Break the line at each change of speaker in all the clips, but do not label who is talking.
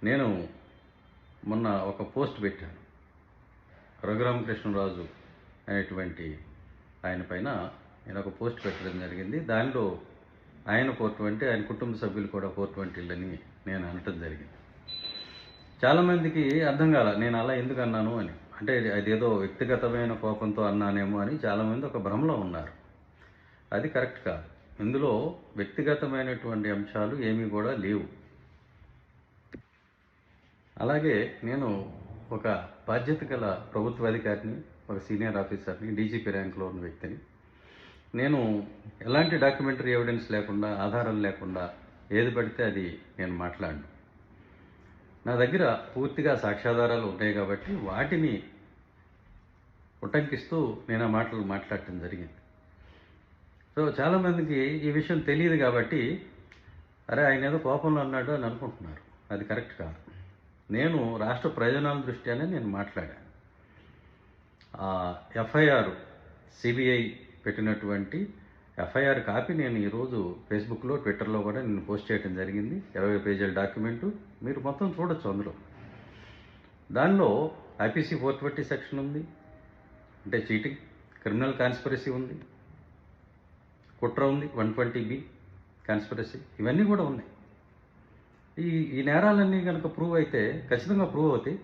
నేను మొన్న ఒక పోస్ట్ పెట్టాను. రఘురామకృష్ణరాజు అనేటువంటి ఆయన పైన నేను ఒక పోస్ట్ పెట్టడం జరిగింది. దానిలో ఆయన 420, ఆయన కుటుంబ సభ్యులు కూడా 420 అని నేను అనటం జరిగింది. చాలామందికి అర్థం కాల నేను అలా ఎందుకు అన్నాను అని. అంటే అదేదో వ్యక్తిగతమైన కోపంతో అన్నానేమో అని చాలామంది ఒక భ్రమలో ఉన్నారు. అది కరెక్ట్ కాదు. ఇందులో వ్యక్తిగతమైనటువంటి అంశాలు ఏమీ కూడా లేవు. అలాగే నేను ఒక బాధ్యత గల ప్రభుత్వ అధికారిని, ఒక సీనియర్ ఆఫీసర్ని, డీజీపీ ర్యాంక్లో ఉన్న వ్యక్తిని. నేను ఎలాంటి డాక్యుమెంటరీ ఎవిడెన్స్ లేకుండా, ఆధారం లేకుండా ఏది పడితే అది నేను మాట్లాడను. నా దగ్గర పూర్తిగా సాక్ష్యాధారాలు ఉన్నాయి కాబట్టి వాటిని ఉటంకిస్తూ నేను ఆ మాటలు మాట్లాడటం జరిగింది. సో చాలామందికి ఈ విషయం తెలియదు కాబట్టి అరే ఆయన ఏదో కోపంలో అన్నాడు అని అనుకుంటున్నారు. అది కరెక్ట్ కాదు. నేను రాష్ట్ర ప్రయోజనాల దృష్ట్యానే నేను మాట్లాడాను. ఎఫ్ఐఆర్ సిబిఐ పెట్టినటువంటి ఎఫ్ఐఆర్ కాపీ నేను ఈరోజు ఫేస్బుక్లో, ట్విట్టర్లో కూడా నేను పోస్ట్ చేయడం జరిగింది. 20 పేజీల డాక్యుమెంటు మీరు మొత్తం చూడొచ్చు. అందులో దానిలో ఐపీసీ 420 సెక్షన్ ఉంది, అంటే చీటింగ్, క్రిమినల్ కాన్స్పిరసీ ఉంది, కుట్ర ఉంది, 120B కాన్స్పిరసీ, ఇవన్నీ కూడా ఉన్నాయి. ఈ నేరాలన్నీ కనుక ప్రూవ్ అయితే, ఖచ్చితంగా ప్రూవ్ అవుతాయి,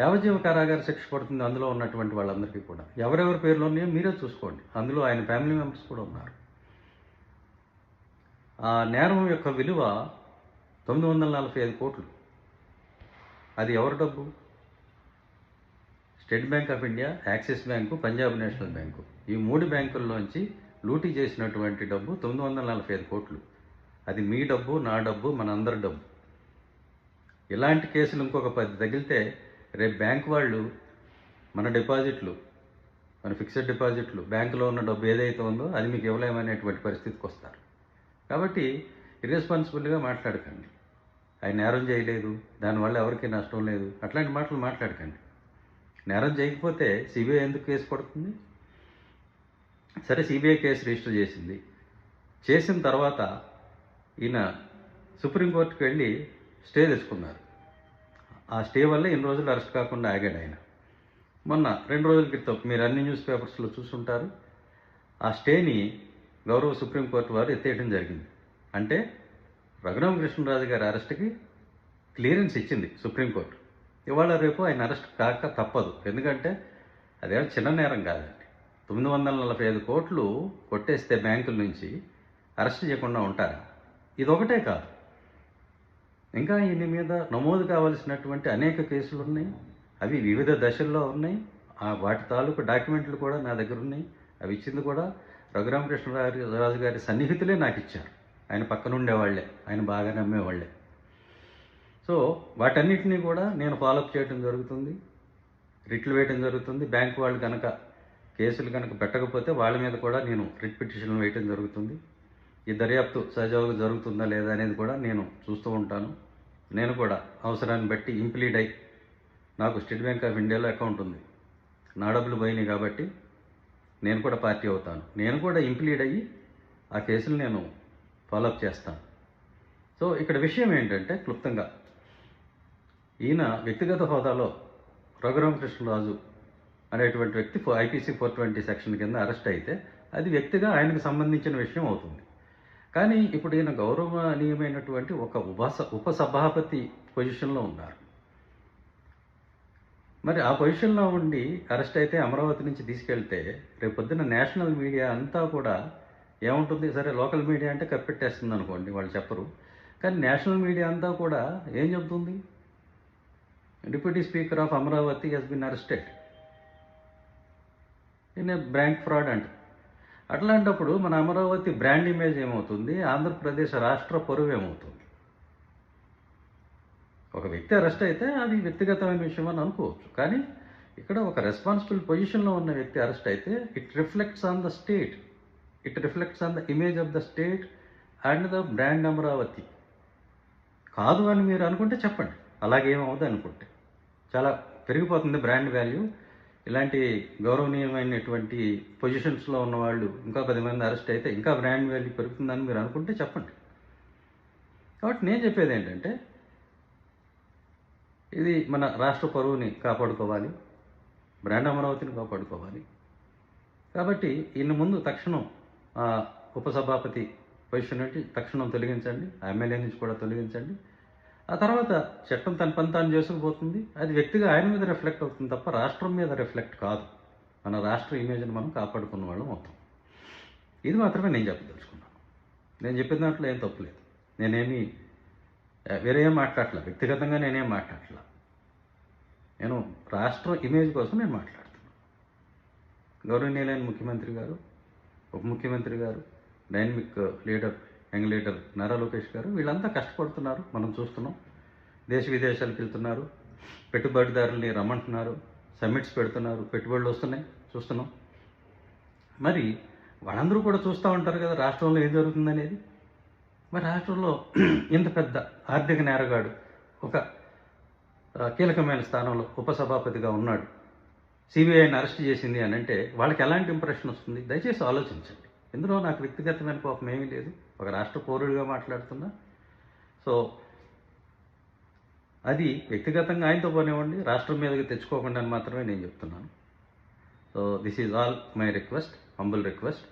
యావజ్జీవ కారాగార శిక్ష పడుతుంది అందులో ఉన్నటువంటి వాళ్ళందరికీ కూడా. ఎవరెవరి పేర్లు ఉన్నాయో మీరే చూసుకోండి. అందులో ఆయన ఫ్యామిలీ మెంబర్స్ కూడా ఉన్నారు. ఆ నేరం యొక్క విలువ 945 కోట్లు. అది ఎవరి డబ్బు? State bank of India, axis bank, Punjab national bank, ఈ 3 బ్యాంకుల్లోంచి లూటీ చేసినటువంటి డబ్బు 945 కోట్లు. అది మీ డబ్బు, నా డబ్బు, మనందరి డబ్బు. ఇలాంటి కేసులు ఇంకొక 10 తగిలితే రేపు బ్యాంక్ వాళ్ళు మన డిపాజిట్లు, మన ఫిక్స్డ్ డిపాజిట్లు, బ్యాంకులో ఉన్న డబ్బు ఏదైతే ఉందో అది మీకు ఇవ్వలేమనేటువంటి పరిస్థితికి వస్తారు. కాబట్టి ఇర్రెస్పాన్సిబుల్గా మాట్లాడకండి. ఆయన నేరం చేయలేదు, దానివల్ల ఎవరికీ నష్టం లేదు, అట్లాంటి మాటలు మాట్లాడకండి. నేరం చేయకపోతే సిబిఐ ఎందుకు కేసు పడుతుంది? సరే, సిబిఐ కేసు రిజిస్టర్ చేసింది. చేసిన తర్వాత ఈయన సుప్రీంకోర్టుకు వెళ్ళి స్టే తెచ్చుకున్నారు. ఆ స్టే వల్ల ఇన్ని రోజులు అరెస్ట్ కాకుండా ఆగాడు ఆయన. మొన్న 2 రోజుల క్రితం మీరు అన్ని న్యూస్ పేపర్స్లో చూసుంటారు, ఆ స్టేని గౌరవ సుప్రీంకోర్టు వారు ఎత్తేయడం జరిగింది. అంటే రఘురామకృష్ణరాజు గారి అరెస్ట్కి క్లియరెన్స్ ఇచ్చింది సుప్రీంకోర్టు. ఇవాళ రేపు ఆయన అరెస్ట్ కాక తప్పదు. ఎందుకంటే అదేమో చిన్న నేరం కాదండి. 945 కోట్లు కొట్టేస్తే బ్యాంకుల నుంచి అరెస్ట్ చేయకుండా ఉంటారా? ఇదొకటే కాదు, ఇంకా ఈయన మీద నమోదు కావాల్సినటువంటి అనేక కేసులు ఉన్నాయి. అవి వివిధ దశల్లో ఉన్నాయి. వాటి తాలూకు డాక్యుమెంట్లు కూడా నా దగ్గర ఉన్నాయి. అవి ఇచ్చింది కూడా రఘురామకృష్ణరాజు గారి సన్నిహితులే నాకు ఇచ్చారు. ఆయన పక్కన ఉండేవాళ్లే, ఆయన బాగా నమ్మేవాళ్లే. సో వాటన్నిటినీ కూడా నేను ఫాలోఅప్ చేయడం జరుగుతుంది, రిట్లు వేయడం జరుగుతుంది. బ్యాంకు వాళ్ళు కనుక కేసులు కనుక పెట్టకపోతే వాళ్ళ మీద కూడా నేను రిట్ పిటిషన్లు వేయటం జరుగుతుంది. ఈ దర్యాప్తు సజావుగా జరుగుతుందా లేదా అనేది కూడా నేను చూస్తూ ఉంటాను. నేను కూడా అవసరాన్ని బట్టి ఇంప్లీడ్ అయ్యి, నాకు స్టేట్ బ్యాంక్ ఆఫ్ ఇండియాలో అకౌంట్ ఉంది, నా డబ్బులు పోయినాయి కాబట్టి నేను కూడా పార్టీ అవుతాను. నేను కూడా ఇంప్లీడ్ అయ్యి ఆ కేసులు నేను ఫాలోఅప్ చేస్తాను. సో ఇక్కడ విషయం ఏంటంటే, క్లుప్తంగా ఈయన వ్యక్తిగత హోదాలో రఘురామకృష్ణరాజు అనేటువంటి వ్యక్తి ఐపీసీ 420 సెక్షన్ కింద అరెస్ట్ అయితే అది వ్యక్తిగా ఆయనకు సంబంధించిన విషయం అవుతుంది. కానీ ఇప్పుడు ఈయన గౌరవనీయమైనటువంటి ఒక ఉపసభాపతి పొజిషన్లో ఉన్నారు. మరి ఆ పొజిషన్లో ఉండి అరెస్ట్ అయితే, అమరావతి నుంచి తీసుకెళ్తే రేపొద్దున నేషనల్ మీడియా అంతా కూడా ఏముంటుంది? సరే, లోకల్ మీడియా అంటే కప్పెట్టేస్తుంది అనుకోండి, వాళ్ళు చెప్పరు. కానీ నేషనల్ మీడియా అంతా కూడా ఏం చెబుతుంది? Deputy speaker of Amaravati has been arrested in a bank fraud అంట. అట్లాంటప్పుడు మన అమరావతి బ్రాండ్ ఇమేజ్ ఏమవుతుంది? ఆంధ్రప్రదేశ్ రాష్ట్ర పరువు ఏమవుతుంది? ఒక వ్యక్తి అరెస్ట్ అయితే అది వ్యక్తిగతమైన విషయం అని అనుకోవచ్చు. కానీ ఇక్కడ ఒక రెస్పాన్సిబుల్ పొజిషన్లో ఉన్న వ్యక్తి అరెస్ట్ అయితే it reflects on the state, it reflects on the image of the state and the brand Amaravati. కాదు అని మీరు అనుకుంటే చెప్పండి, అలాగేమవుతుంది అనుకుంటే. చాలా పెరిగిపోతుంది బ్రాండ్ వాల్యూ. ఇలాంటి గౌరవనీయమైనటువంటి పొజిషన్స్లో ఉన్నవాళ్ళు ఇంకా 10 మంది అరెస్ట్ అయితే ఇంకా బ్రాండ్ వాల్యూ పెరుగుతుందని మీరు అనుకుంటే చెప్పండి. కాబట్టి నేను చెప్పేది ఏంటంటే, ఇది మన రాష్ట్ర పరువుని కాపాడుకోవాలి, బ్రాండ్ అమరావతిని కాపాడుకోవాలి. కాబట్టి ఈయన ముందు తక్షణం ఉపసభాపతి పొజిషన్ నుండి తక్షణం తొలగించండి, ఎమ్మెల్యే నుంచి కూడా తొలగించండి. ఆ తర్వాత చట్టం తన పని తాను చేసుకుపోతుంది. అది వ్యక్తిగా ఆయన మీద రిఫ్లెక్ట్ అవుతుంది తప్ప రాష్ట్రం మీద రిఫ్లెక్ట్ కాదు. మన రాష్ట్ర ఇమేజ్ని మనం కాపాడుకున్న వాళ్ళం అవుతాం. ఇది మాత్రమే నేను చెప్పదలుచుకున్నాను. నేను చెప్పిన దాంట్లో ఏం తప్పులేదు. నేనేమి వేరే ఏం మాట్లాడట్లా, వ్యక్తిగతంగా నేనేం మాట్లాడట్లా. నేను రాష్ట్ర ఇమేజ్ కోసం నేను మాట్లాడుతున్నాను. గౌరవనీయులైన ముఖ్యమంత్రి గారు, ఉప ముఖ్యమంత్రి గారు, dynamic leader, young leader Nara Lokesh గారు, వీళ్ళంతా కష్టపడుతున్నారు, మనం చూస్తున్నాం. దేశ విదేశాలకు వెళ్తున్నారు, పెట్టుబడిదారుల్ని రమ్మంటున్నారు, సమ్మిట్స్ పెడుతున్నారు, పెట్టుబడులు వస్తున్నాయి, చూస్తున్నాం. మరి వాళ్ళందరూ కూడా చూస్తూ ఉంటారు కదా రాష్ట్రంలో ఏం జరుగుతుందనేది. మరి రాష్ట్రంలో ఇంత పెద్ద ఆర్థిక నేరగాడు ఒక కీలకమైన స్థానంలో ఉపసభాపతిగా ఉన్నాడు, సిబిఐని అరెస్ట్ చేసింది అని అంటే వాళ్ళకి ఎలాంటి ఇంప్రెషన్ వస్తుంది? దయచేసి ఆలోచించండి. ఇందులో నాకు వ్యక్తిగతమైన కోపం ఏమీ లేదు, ఒక రాష్ట్ర పౌరుడిగా మాట్లాడుతున్నా. సో అది వ్యక్తిగతంగా ఆయనతో పోనివ్వండి, రాష్ట్రం మీదకి తెచ్చుకోకుండా అని మాత్రమే నేను చెప్తున్నాను. So this is all my request, humble request.